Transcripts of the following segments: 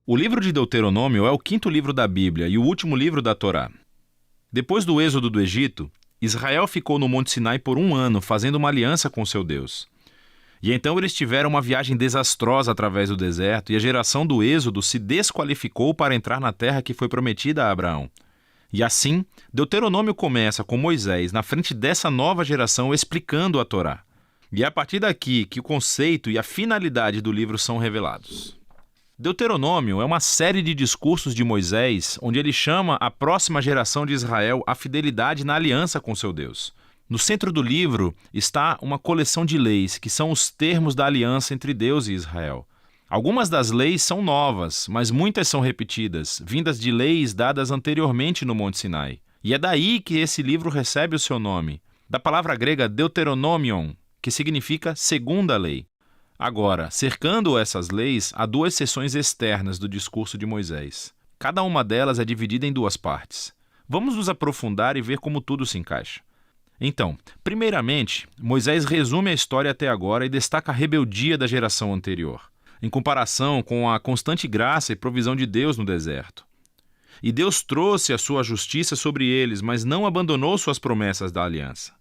O livro de Deuteronômio é o quinto livro da Bíblia e o último livro da Torá. Depois do êxodo do Egito, Israel ficou no Monte Sinai por 1 ano, fazendo uma aliança com seu Deus. E então eles tiveram uma viagem desastrosa através do deserto, e a geração do êxodo se desqualificou para entrar na terra que foi prometida a Abraão. E assim, Deuteronômio começa com Moisés na frente dessa nova geração explicando a Torá. E é a partir daqui que o conceito e a finalidade do livro são revelados. Deuteronômio é uma série de discursos de Moisés, onde ele chama a próxima geração de Israel à fidelidade na aliança com seu Deus. No centro do livro está uma coleção de leis, que são os termos da aliança entre Deus e Israel. Algumas das leis são novas, mas muitas são repetidas, vindas de leis dadas anteriormente no Monte Sinai. E é daí que esse livro recebe o seu nome, da palavra grega Deuteronomion, que significa segunda lei. Agora, cercando essas leis, há 2 seções externas do discurso de Moisés. Cada uma delas é dividida em 2 partes. Vamos nos aprofundar e ver como tudo se encaixa. Então, primeiramente, Moisés resume a história até agora e destaca a rebeldia da geração anterior, em comparação com a constante graça e provisão de Deus no deserto. E Deus trouxe a sua justiça sobre eles, mas não abandonou suas promessas da aliança.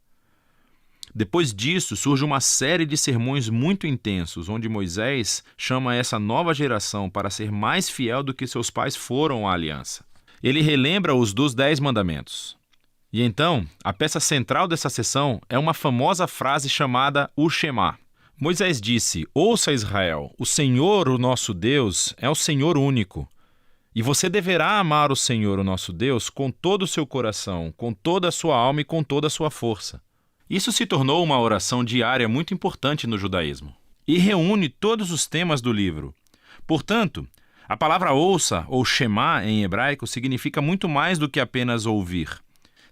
Depois disso, surge uma série de sermões muito intensos, onde Moisés chama essa nova geração para ser mais fiel do que seus pais foram à aliança. Ele relembra-os dos 10 mandamentos. E então, a peça central dessa sessão é uma famosa frase chamada o Shema. Moisés disse: "Ouça, Israel, o Senhor, o nosso Deus, é o Senhor único. E você deverá amar o Senhor, o nosso Deus, com todo o seu coração, com toda a sua alma e com toda a sua força." Isso se tornou uma oração diária muito importante no judaísmo e reúne todos os temas do livro. Portanto, a palavra ouça, ou Shema em hebraico, significa muito mais do que apenas ouvir.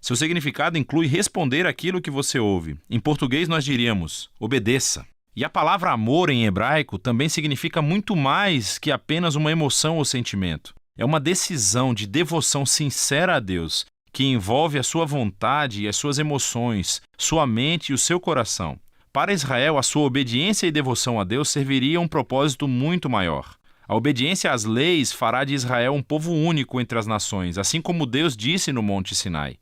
Seu significado inclui responder aquilo que você ouve. Em português nós diríamos, obedeça. E a palavra amor em hebraico também significa muito mais que apenas uma emoção ou sentimento. É uma decisão de devoção sincera a Deus, que envolve a sua vontade e as suas emoções, sua mente e o seu coração. Para Israel, a sua obediência e devoção a Deus serviria a um propósito muito maior. A obediência às leis fará de Israel um povo único entre as nações, assim como Deus disse no Monte Sinai.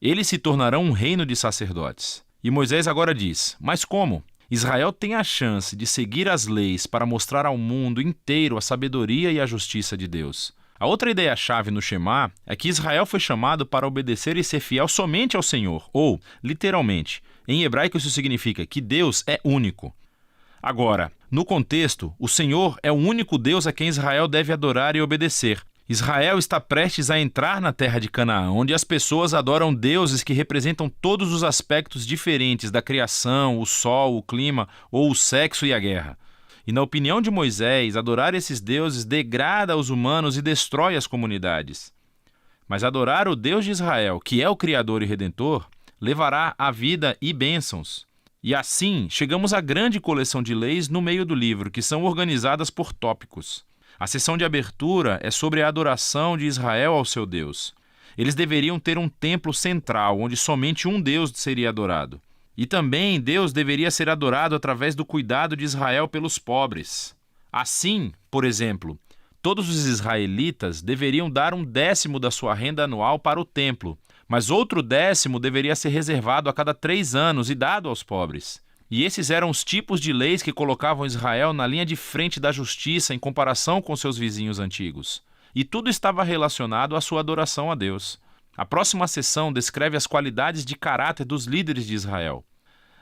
Eles se tornarão um reino de sacerdotes. E Moisés agora diz: mas como? Israel tem a chance de seguir as leis para mostrar ao mundo inteiro a sabedoria e a justiça de Deus. A outra ideia-chave no Shema é que Israel foi chamado para obedecer e ser fiel somente ao Senhor, ou, literalmente, em hebraico isso significa que Deus é único. Agora, no contexto, o Senhor é o único Deus a quem Israel deve adorar e obedecer. Israel está prestes a entrar na terra de Canaã, onde as pessoas adoram deuses que representam todos os aspectos diferentes da criação, o sol, o clima ou o sexo e a guerra. E na opinião de Moisés, adorar esses deuses degrada os humanos e destrói as comunidades. Mas adorar o Deus de Israel, que é o Criador e Redentor, levará a vida e bênçãos. E assim, chegamos à grande coleção de leis no meio do livro, que são organizadas por tópicos. A sessão de abertura é sobre a adoração de Israel ao seu Deus. Eles deveriam ter um templo central, onde somente um Deus seria adorado. E também Deus deveria ser adorado através do cuidado de Israel pelos pobres. Assim, por exemplo, todos os israelitas deveriam dar 1/10 da sua renda anual para o templo, mas outro 10º deveria ser reservado a cada 3 anos e dado aos pobres. E esses eram os tipos de leis que colocavam Israel na linha de frente da justiça em comparação com seus vizinhos antigos. E tudo estava relacionado à sua adoração a Deus. A próxima seção descreve as qualidades de caráter dos líderes de Israel.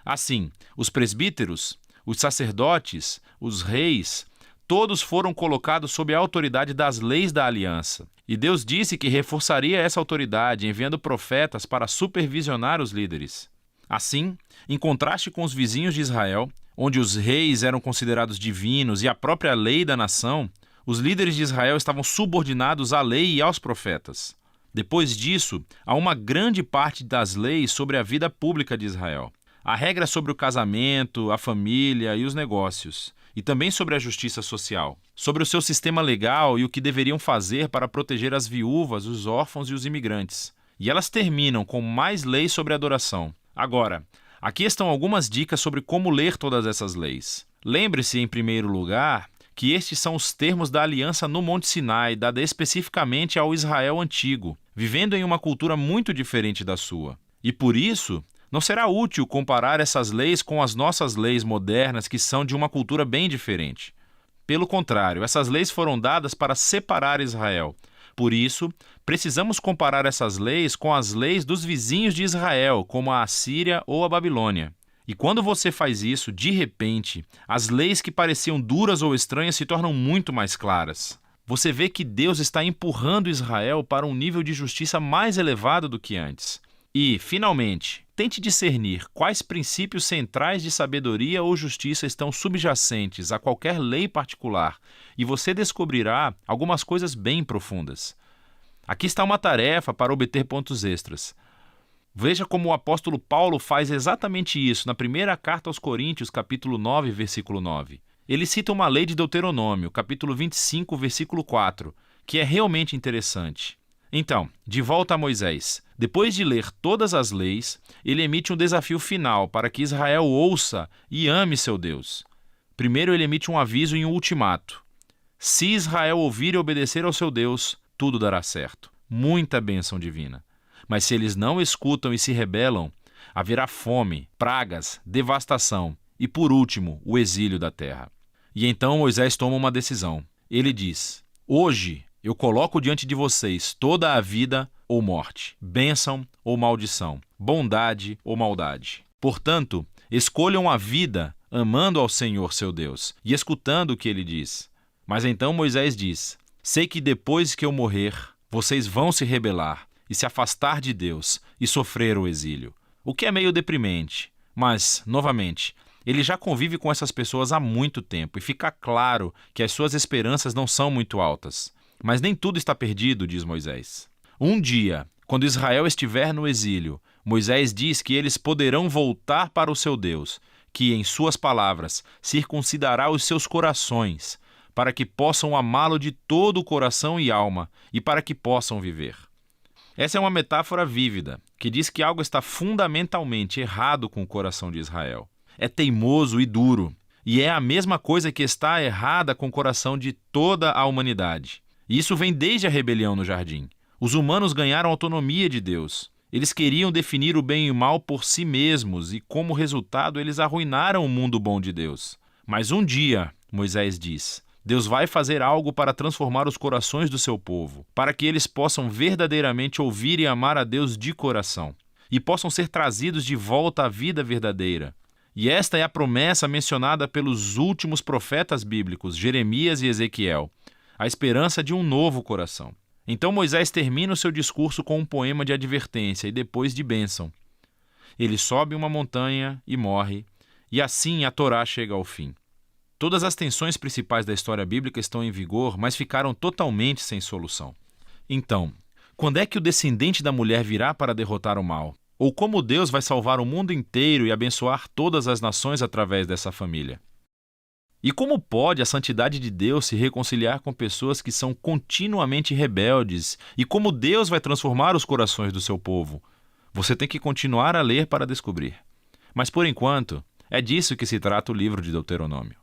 Assim, os presbíteros, os sacerdotes, os reis, todos foram colocados sob a autoridade das leis da aliança. E Deus disse que reforçaria essa autoridade, enviando profetas para supervisionar os líderes. Assim, em contraste com os vizinhos de Israel, onde os reis eram considerados divinos e a própria lei da nação, os líderes de Israel estavam subordinados à lei e aos profetas. Depois disso, há uma grande parte das leis sobre a vida pública de Israel. Há regras sobre o casamento, a família e os negócios, e também sobre a justiça social, sobre o seu sistema legal e o que deveriam fazer para proteger as viúvas, os órfãos e os imigrantes. E elas terminam com mais leis sobre adoração. Agora, aqui estão algumas dicas sobre como ler todas essas leis. Lembre-se, em primeiro lugar, que estes são os termos da aliança no Monte Sinai, dada especificamente ao Israel antigo, vivendo em uma cultura muito diferente da sua. E por isso, não será útil comparar essas leis com as nossas leis modernas, que são de uma cultura bem diferente. Pelo contrário, essas leis foram dadas para separar Israel. Por isso, precisamos comparar essas leis com as leis dos vizinhos de Israel, como a Assíria ou a Babilônia. E quando você faz isso, de repente, as leis que pareciam duras ou estranhas se tornam muito mais claras. Você vê que Deus está empurrando Israel para um nível de justiça mais elevado do que antes. E, finalmente, tente discernir quais princípios centrais de sabedoria ou justiça estão subjacentes a qualquer lei particular, e você descobrirá algumas coisas bem profundas. Aqui está uma tarefa para obter pontos extras. Veja como o apóstolo Paulo faz exatamente isso na primeira carta aos Coríntios, capítulo 9, versículo 9. Ele cita uma lei de Deuteronômio, capítulo 25, versículo 4, que é realmente interessante. Então, de volta a Moisés. Depois de ler todas as leis, ele emite um desafio final para que Israel ouça e ame seu Deus. Primeiro, ele emite um aviso e um ultimato. Se Israel ouvir e obedecer ao seu Deus, tudo dará certo. Muita bênção divina. Mas se eles não escutam e se rebelam, haverá fome, pragas, devastação e, por último, o exílio da terra. E então Moisés toma uma decisão. Ele diz: hoje eu coloco diante de vocês toda a vida ou morte, bênção ou maldição, bondade ou maldade. Portanto, escolham a vida amando ao Senhor seu Deus e escutando o que ele diz. Mas então Moisés diz: sei que depois que eu morrer, vocês vão se rebelar e se afastar de Deus e sofrer o exílio. O que é meio deprimente, mas, novamente, ele já convive com essas pessoas há muito tempo e fica claro que as suas esperanças não são muito altas. Mas nem tudo está perdido, diz Moisés. Um dia, quando Israel estiver no exílio, Moisés diz que eles poderão voltar para o seu Deus, que, em suas palavras, circuncidará os seus corações, para que possam amá-lo de todo o coração e alma e para que possam viver. Essa é uma metáfora vívida, que diz que algo está fundamentalmente errado com o coração de Israel. É teimoso e duro, e é a mesma coisa que está errada com o coração de toda a humanidade. E isso vem desde a rebelião no jardim. Os humanos ganharam autonomia de Deus. Eles queriam definir o bem e o mal por si mesmos, e como resultado eles arruinaram o mundo bom de Deus. Mas um dia, Moisés diz, Deus vai fazer algo para transformar os corações do seu povo, para que eles possam verdadeiramente ouvir e amar a Deus de coração, e possam ser trazidos de volta à vida verdadeira. E esta é a promessa mencionada pelos últimos profetas bíblicos, Jeremias e Ezequiel, a esperança de um novo coração. Então Moisés termina o seu discurso com um poema de advertência e depois de bênção. Ele sobe uma montanha e morre, e assim a Torá chega ao fim. Todas as tensões principais da história bíblica estão em vigor, mas ficaram totalmente sem solução. Então, quando é que o descendente da mulher virá para derrotar o mal? Ou como Deus vai salvar o mundo inteiro e abençoar todas as nações através dessa família? E como pode a santidade de Deus se reconciliar com pessoas que são continuamente rebeldes? E como Deus vai transformar os corações do seu povo? Você tem que continuar a ler para descobrir. Mas por enquanto, é disso que se trata o livro de Deuteronômio.